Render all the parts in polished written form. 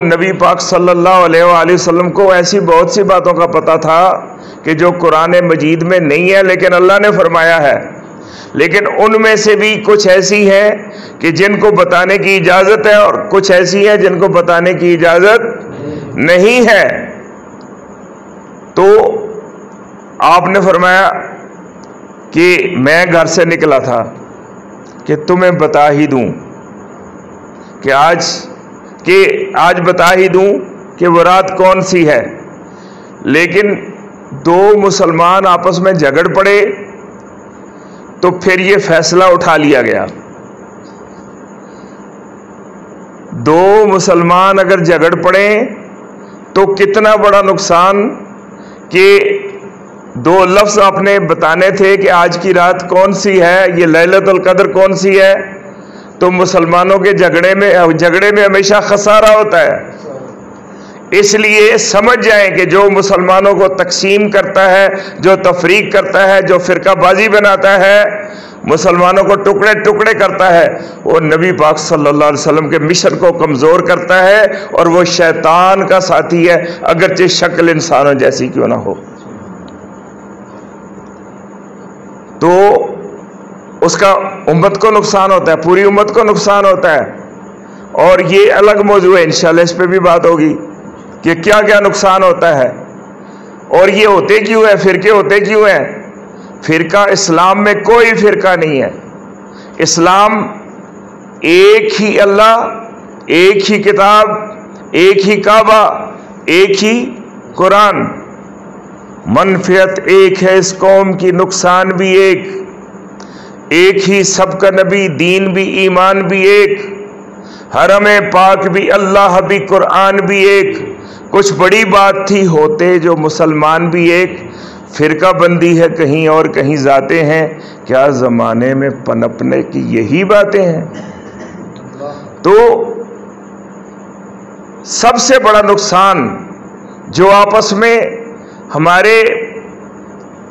نبی پاک صلی اللہ علیہ وآلہ وسلم کو ایسی بہت سی باتوں کا پتہ تھا کہ جو قرآن مجید میں نہیں ہے لیکن اللہ نے فرمایا ہے، لیکن ان میں سے بھی کچھ ایسی ہیں کہ جن کو بتانے کی اجازت ہے اور کچھ ایسی ہیں جن کو بتانے کی اجازت نہیں ہے۔ تو آپ نے فرمایا کہ میں گھر سے نکلا تھا کہ تمہیں بتا ہی دوں کہ آج بتا ہی دوں کہ وہ رات کون سی ہے، لیکن دو مسلمان آپس میں جھگڑ پڑے تو پھر یہ فیصلہ اٹھا لیا گیا۔ دو مسلمان اگر جھگڑ پڑے تو کتنا بڑا نقصان کہ دو لفظ آپ نے بتانے تھے کہ آج کی رات کون سی ہے، یہ لیلۃ القدر کون سی ہے، تو مسلمانوں کے جھگڑے میں ہمیشہ خسارہ ہوتا ہے۔ اس لیے سمجھ جائیں کہ جو مسلمانوں کو تقسیم کرتا ہے، جو تفریق کرتا ہے، جو فرقہ بازی بناتا ہے، مسلمانوں کو ٹکڑے ٹکڑے کرتا ہے، وہ نبی پاک صلی اللہ علیہ وسلم کے مشن کو کمزور کرتا ہے اور وہ شیطان کا ساتھی ہے، اگرچہ شکل انسانوں جیسی کیوں نہ ہو۔ تو اس کا امت کو نقصان ہوتا ہے، پوری امت کو نقصان ہوتا ہے، اور یہ الگ موضوع ہے، انشاءاللہ اس پہ بھی بات ہوگی کہ کیا کیا نقصان ہوتا ہے اور یہ ہوتے کیوں ہیں، فرقے ہوتے کیوں ہیں۔ فرقہ اسلام میں کوئی فرقہ نہیں ہے، اسلام ایک ہی اللہ، ایک ہی کتاب، ایک ہی کعبہ، ایک ہی قرآن، منفعت ایک ہے اس قوم کی، نقصان بھی ایک ہی سب کا نبی، دین بھی، ایمان بھی ایک، حرم پاک بھی، اللہ بھی، قرآن بھی ایک۔ کچھ بڑی بات تھی، ہوتے جو مسلمان بھی ایک، فرقہ بندی ہے کہیں اور کہیں ذاتیں ہیں، کیا زمانے میں پنپنے کی یہی باتیں ہیں۔ تو سب سے بڑا نقصان جو آپس میں ہمارے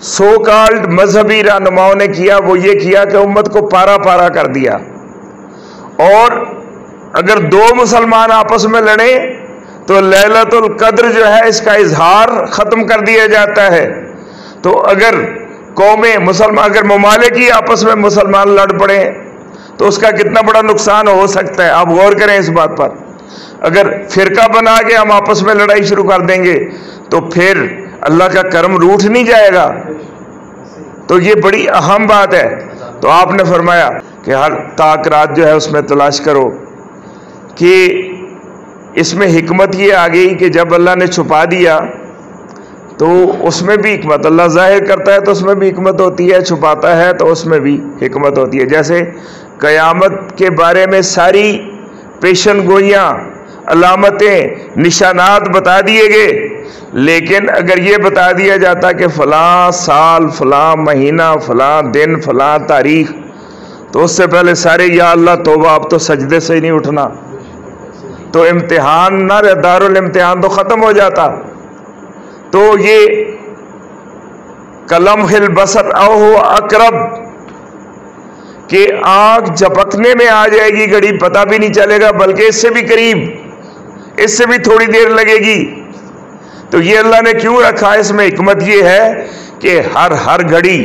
سو کالڈ مذہبی رہنماؤں نے کیا، وہ یہ کیا کہ امت کو پارا پارا کر دیا، اور اگر دو مسلمان آپس میں لڑیں تو لیلۃ القدر جو ہے اس کا اظہار ختم کر دیا جاتا ہے۔ تو اگر اگر ممالک ہی آپس میں مسلمان لڑ پڑیں تو اس کا کتنا بڑا نقصان ہو سکتا ہے، آپ غور کریں اس بات پر۔ اگر فرقہ بنا کے ہم آپس میں لڑائی شروع کر دیں گے تو پھر اللہ کا کرم روٹھ نہیں جائے گا۔ تو یہ بڑی اہم بات ہے۔ تو آپ نے فرمایا کہ ہر تاک رات جو ہے اس میں تلاش کرو، کہ اس میں حکمت یہ آ گئی کہ جب اللہ نے چھپا دیا تو اس میں بھی حکمت، اللہ ظاہر کرتا ہے تو اس میں بھی حکمت ہوتی ہے، چھپاتا ہے تو اس میں بھی حکمت ہوتی ہے۔ جیسے قیامت کے بارے میں ساری پیشن گوئیاں، علامتیں، نشانات بتا دیے گئے، لیکن اگر یہ بتا دیا جاتا کہ فلاں سال، فلاں مہینہ، فلاں دن، فلاں تاریخ، تو اس سے پہلے سارے یا اللہ توبہ، اب تو سجدے سے ہی نہیں اٹھنا، تو امتحان نہ، دارالامتحان تو ختم ہو جاتا۔ تو یہ کلمح البصر او ہو اقرب، کہ آنکھ جھپکنے میں آ جائے گی گھڑی، پتہ بھی نہیں چلے گا، بلکہ اس سے بھی قریب، اس سے بھی تھوڑی دیر لگے گی۔ تو یہ اللہ نے کیوں رکھا؟ اس میں حکمت یہ ہے کہ ہر گھڑی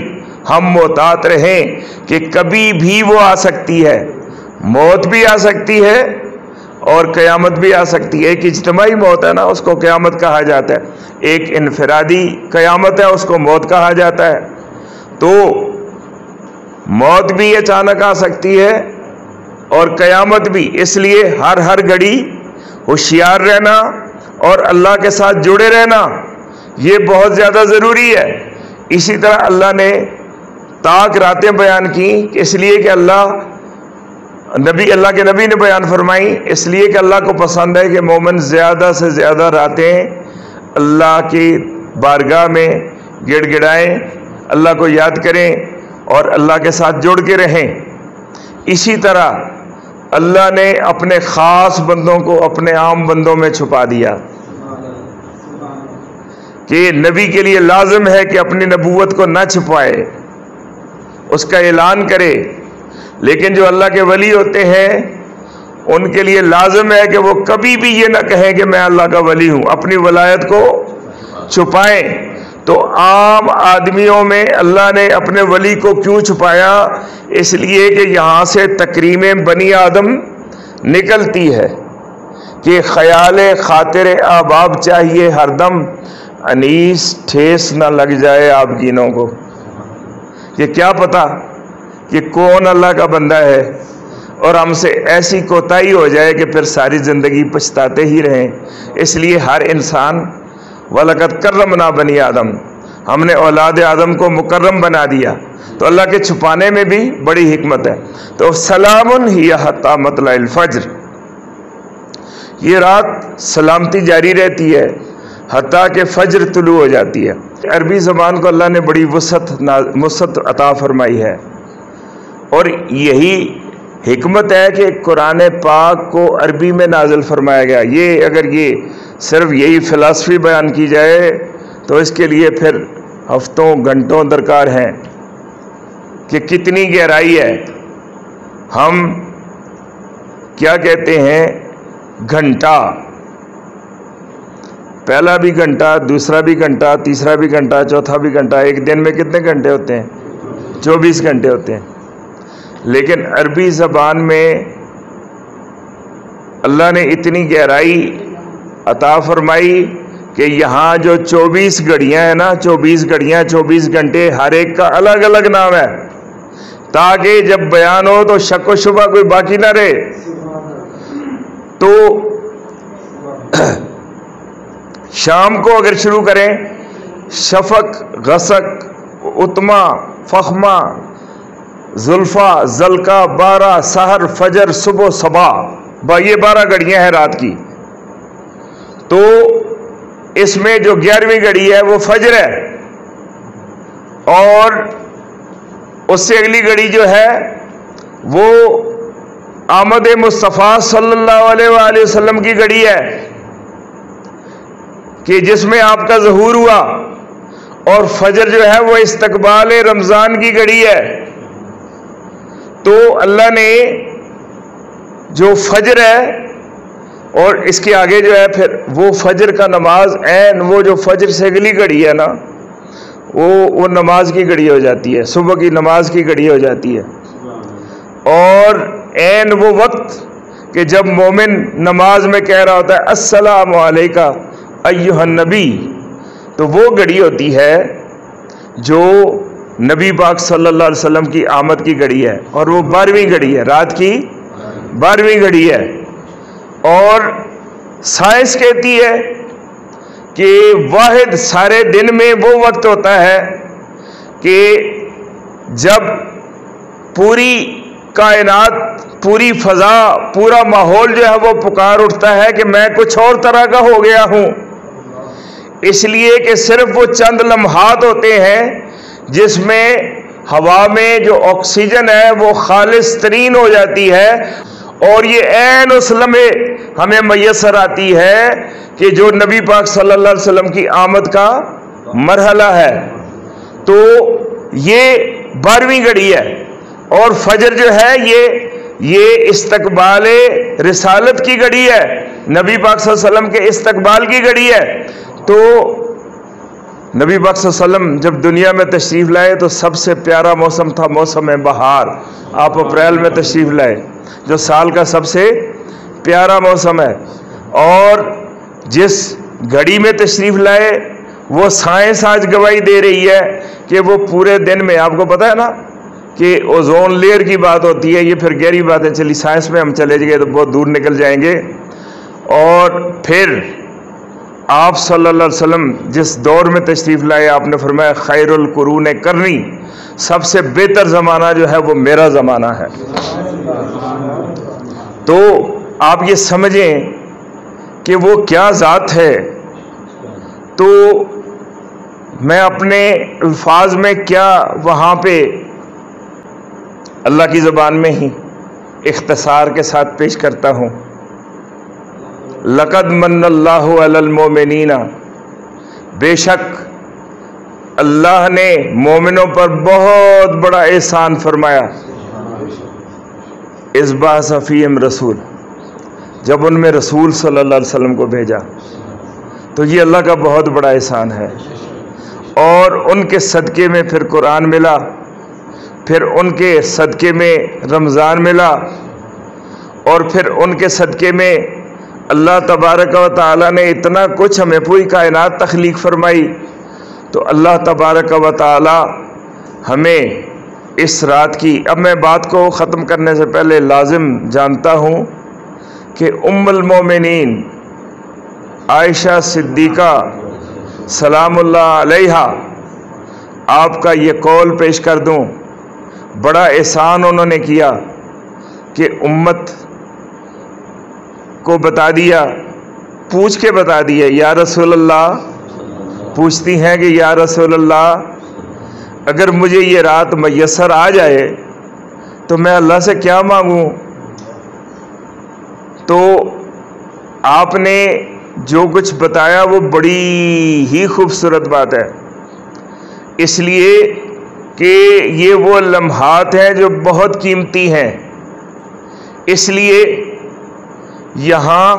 ہم محتاط رہیں کہ کبھی بھی وہ آ سکتی ہے، موت بھی آ سکتی ہے اور قیامت بھی آ سکتی ہے۔ ایک اجتماعی موت ہے نا، اس کو قیامت کہا جاتا ہے، ایک انفرادی قیامت ہے، اس کو موت کہا جاتا ہے۔ تو موت بھی اچانک آ سکتی ہے اور قیامت بھی، اس لیے ہر گھڑی ہوشیار رہنا اور اللہ کے ساتھ جڑے رہنا یہ بہت زیادہ ضروری ہے۔ اسی طرح اللہ نے تاک راتیں بیان کی اس لیے کہ اللہ کے نبی نے بیان فرمائی، اس لیے کہ اللہ کو پسند ہے کہ مومن زیادہ سے زیادہ راتیں اللہ کی بارگاہ میں گڑ گڑائیں، اللہ کو یاد کریں اور اللہ کے ساتھ جڑ کے رہیں۔ اسی طرح اللہ نے اپنے خاص بندوں کو اپنے عام بندوں میں چھپا دیا، کہ نبی کے لیے لازم ہے کہ اپنی نبوت کو نہ چھپائے، اس کا اعلان کرے، لیکن جو اللہ کے ولی ہوتے ہیں ان کے لیے لازم ہے کہ وہ کبھی بھی یہ نہ کہیں کہ میں اللہ کا ولی ہوں، اپنی ولایت کو چھپائیں۔ تو عام آدمیوں میں اللہ نے اپنے ولی کو کیوں چھپایا؟ اس لیے کہ یہاں سے تکریم بنی آدم نکلتی ہے کہ خیال خاطر احباب چاہیے ہر دم، انیس ٹھیس نہ لگ جائے آپ گینوں کو، کہ کیا پتا کہ کون اللہ کا بندہ ہے اور ہم سے ایسی کوتاہی ہو جائے کہ پھر ساری زندگی پچھتاتے ہی رہیں۔ اس لیے ہر انسان وَلَقَدْ كَرَّمْنَا بَنِي آدم، ہم نے اولاد آدم کو مکرم بنا دیا۔ تو اللہ کے چھپانے میں بھی بڑی حکمت ہے۔ تو سلام ہی حتی مطلع الفجر، یہ رات سلامتی جاری رہتی ہے حتیٰ کہ فجر طلوع ہو جاتی ہے۔ عربی زبان کو اللہ نے بڑی وسعت عطا فرمائی ہے، اور یہی حکمت ہے کہ قرآن پاک کو عربی میں نازل فرمایا گیا۔ یہ اگر یہ صرف یہی فلسفی بیان کی جائے تو اس کے لیے پھر ہفتوں گھنٹوں درکار ہیں کہ کتنی گہرائی ہے۔ ہم کیا کہتے ہیں گھنٹہ، پہلا بھی گھنٹہ، دوسرا بھی گھنٹہ، تیسرا بھی گھنٹہ، چوتھا بھی گھنٹہ۔ ایک دن میں کتنے گھنٹے ہوتے ہیں؟ 24 گھنٹے ہوتے ہیں۔ لیکن عربی زبان میں اللہ نے اتنی گہرائی عطا فرمائی کہ یہاں جو 24 گھڑیاں ہیں نا، 24 گھڑیاں، 24 گھنٹے، ہر ایک کا الگ الگ نام ہے، تاکہ جب بیان ہو تو شک و شبہ کوئی باقی نہ رہے۔ تو شام کو اگر شروع کریں، شفق، غسق، اتما، فخمہ، زلفا، زلکا، بارہ، سحر، فجر، صبح، صباح، یہ 12 گھڑیاں ہیں رات کی۔ تو اس میں جو 11ویں گھڑی ہے وہ فجر ہے، اور اس سے اگلی گھڑی جو ہے وہ آمد مصطفیٰ صلی اللہ علیہ وآلہ وسلم کی گھڑی ہے کہ جس میں آپ کا ظہور ہوا، اور فجر جو ہے وہ استقبال رمضان کی گھڑی ہے۔ تو اللہ نے جو فجر ہے اور اس کے آگے جو ہے پھر وہ فجر کا نماز، عین وہ جو فجر سے اگلی گھڑی ہے نا، وہ نماز کی گھڑی ہو جاتی ہے، صبح کی نماز کی گھڑی ہو جاتی ہے۔ اور عین وہ وقت کہ جب مومن نماز میں کہہ رہا ہوتا ہے السلام علیکہ ایھا النبی، تو وہ گھڑی ہوتی ہے جو نبی پاک صلی اللہ علیہ وسلم کی آمد کی گھڑی ہے، اور وہ 12ویں گھڑی ہے، رات کی 12ویں گھڑی ہے۔ اور سائنس کہتی ہے کہ واحد سارے دن میں وہ وقت ہوتا ہے کہ جب پوری کائنات، پوری فضا، پورا ماحول جو ہے وہ پکار اٹھتا ہے کہ میں کچھ اور طرح کا ہو گیا ہوں، اس لیے کہ صرف وہ چند لمحات ہوتے ہیں جس میں ہوا میں جو آکسیجن ہے وہ خالص ترین ہو جاتی ہے، اور یہ عین اس لمحے ہمیں میسر آتی ہے کہ جو نبی پاک صلی اللہ علیہ وسلم کی آمد کا مرحلہ ہے۔ تو یہ 12ویں گھڑی ہے، اور فجر جو ہے یہ استقبال رسالت کی گھڑی ہے، نبی پاک صلی اللہ علیہ وسلم کے استقبال کی گھڑی ہے۔ تو نبی پاک صلی اللہ علیہ وسلم جب دنیا میں تشریف لائے تو سب سے پیارا موسم تھا موسم بہار۔ آپ اپریل میں تشریف لائے جو سال کا سب سے پیارا موسم ہے، اور جس گھڑی میں تشریف لائے وہ سائنس آج گواہی دے رہی ہے کہ وہ پورے دن میں، آپ کو پتہ ہے نا کہ اوزون لیئر کی بات ہوتی ہے، یہ پھر گہری بات ہے، چلی سائنس میں ہم چلے گئے تو بہت دور نکل جائیں گے۔ اور پھر آپ صلی اللہ علیہ وسلم جس دور میں تشریف لائے، آپ نے فرمایا خیر القرون قرنی، سب سے بہتر زمانہ جو ہے وہ میرا زمانہ ہے۔ تو آپ یہ سمجھیں کہ وہ کیا ذات ہے۔ تو میں اپنے الفاظ میں کیا وہاں پہ اللہ کی زبان میں ہی اختصار کے ساتھ پیش کرتا ہوں۔ لقد من اللہ علی المؤمنین، بے شک اللہ نے مومنوں پر بہت بڑا احسان فرمایا، اذ بعث فیہم رسول، جب ان میں رسول صلی اللہ علیہ وسلم کو بھیجا، تو یہ اللہ کا بہت بڑا احسان ہے۔ اور ان کے صدقے میں پھر قرآن ملا، پھر ان کے صدقے میں رمضان ملا، اور پھر ان کے صدقے میں اللہ تبارک و تعالیٰ نے اتنا کچھ ہمیں پوری کائنات تخلیق فرمائی۔ تو اللہ تبارک و تعالیٰ ہمیں اس رات کی، اب میں بات کو ختم کرنے سے پہلے لازم جانتا ہوں کہ ام المومنین عائشہ صدیقہ سلام اللہ علیہا، آپ کا یہ قول پیش کر دوں، بڑا احسان انہوں نے کیا کہ امت کو بتا دیا، پوچھ کے بتا دیا، یا رسول اللہ، پوچھتی ہیں کہ یا رسول اللہ اگر مجھے یہ رات میسر آ جائے تو میں اللہ سے کیا مانگوں؟ تو آپ نے جو کچھ بتایا وہ بڑی ہی خوبصورت بات ہے، اس لیے کہ یہ وہ لمحات ہیں جو بہت قیمتی ہیں۔ اس لیے یہاں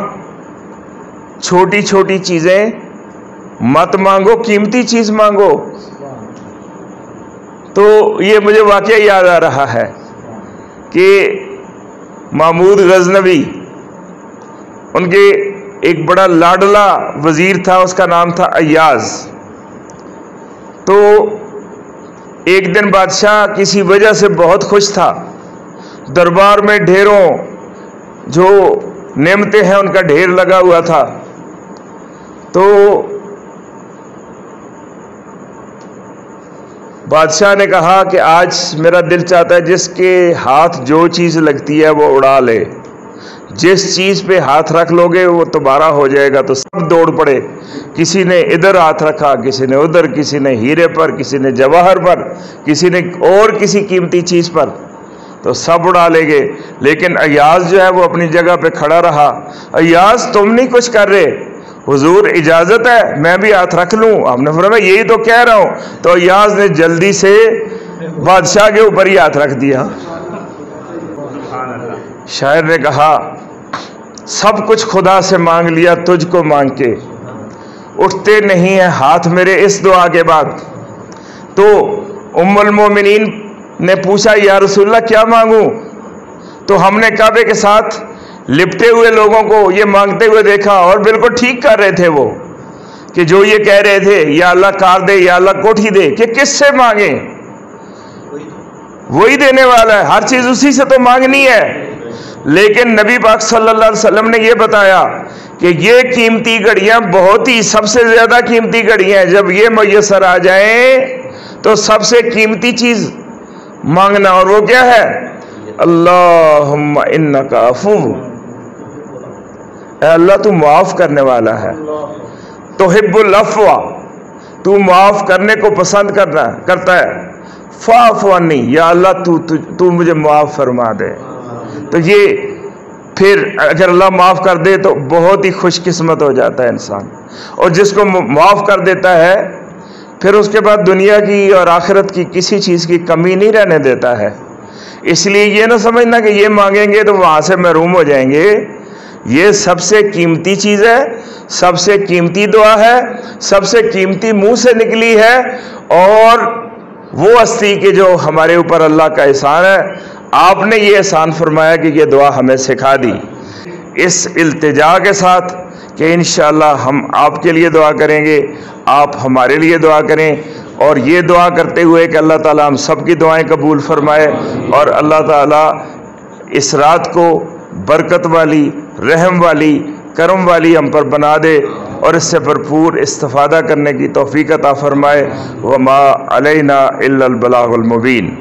چھوٹی چھوٹی چیزیں مت مانگو، قیمتی چیز مانگو۔ تو یہ مجھے واقعہ یاد آ رہا ہے کہ محمود غزنوی، ان کے ایک بڑا لاڈلا وزیر تھا، اس کا نام تھا ایاز۔ تو ایک دن بادشاہ کسی وجہ سے بہت خوش تھا، دربار میں ڈھیروں جو نعمتیں ہیں ان کا ڈھیر لگا ہوا تھا۔ تو بادشاہ نے کہا کہ آج میرا دل چاہتا ہے جس کے ہاتھ جو چیز لگتی ہے وہ اڑا لے، جس چیز پہ ہاتھ رکھ لو گے وہ دوبارہ ہو جائے گا۔ تو سب دوڑ پڑے، کسی نے ادھر ہاتھ رکھا، کسی نے ادھر، کسی نے ہیرے پر، کسی نے جواہر پر، کسی نے اور کسی قیمتی چیز پر، تو سب اڑا لے گئے۔ لیکن ایاز جو ہے وہ اپنی جگہ پہ کھڑا رہا۔ ایاز تم نہیں کچھ کر رہے، حضور اجازت ہے میں بھی ہاتھ رکھ لوں؟ آپ نے فرمایا یہی تو کہہ رہا ہوں۔ تو ایاز نے جلدی سے بادشاہ کے اوپر ہی ہاتھ رکھ دیا۔ شاعر نے کہا سب کچھ خدا سے مانگ لیا، تجھ کو مانگ کے اٹھتے نہیں ہیں ہاتھ میرے اس دعا کے بعد۔ تو ام المومنین نے پوچھا یا رسول اللہ کیا مانگوں؟ تو ہم نے کعبے کے ساتھ لپٹے ہوئے لوگوں کو یہ مانگتے ہوئے دیکھا، اور بالکل ٹھیک کر رہے تھے وہ، کہ جو یہ کہہ رہے تھے یا اللہ کار دے یا اللہ کوٹھی دے، کہ کس سے مانگیں؟ وہی دینے والا ہے، ہر چیز اسی سے تو مانگنی ہے۔ لیکن نبی پاک صلی اللہ علیہ وسلم نے یہ بتایا کہ یہ قیمتی گھڑیاں بہت ہی سب سے زیادہ قیمتی گھڑیاں ہیں، جب یہ میسر آ جائیں تو سب سے قیمتی چیز مانگنا، اور وہ کیا ہے؟ اللہم انکا عفو، اے اللہ تو معاف کرنے والا ہے، تحب العفو، تو معاف کرنے کو پسند کرتا ہے، فاعف عنی، یا اللہ تو مجھے معاف فرما دے۔ تو یہ پھر اگر اللہ معاف کر دے تو بہت ہی خوش قسمت ہو جاتا ہے انسان، اور جس کو معاف کر دیتا ہے پھر اس کے بعد دنیا کی اور آخرت کی کسی چیز کی کمی نہیں رہنے دیتا ہے۔ اس لیے یہ نہ سمجھنا کہ یہ مانگیں گے تو وہاں سے محروم ہو جائیں گے۔ یہ سب سے قیمتی چیز ہے، سب سے قیمتی دعا ہے، سب سے قیمتی منہ سے نکلی ہے، اور وہ ہستی کہ جو ہمارے اوپر اللہ کا احسان ہے، آپ نے یہ احسان فرمایا کہ یہ دعا ہمیں سکھا دی، اس التجا کے ساتھ کہ انشاءاللہ ہم آپ کے لیے دعا کریں گے، آپ ہمارے لیے دعا کریں، اور یہ دعا کرتے ہوئے کہ اللہ تعالیٰ ہم سب کی دعائیں قبول فرمائے، اور اللہ تعالیٰ اس رات کو برکت والی، رحم والی، کرم والی ہم پر بنا دے، اور اس سے بھرپور استفادہ کرنے کی توفیق عطا فرمائے۔ وما علینا الا البلاغ المبین۔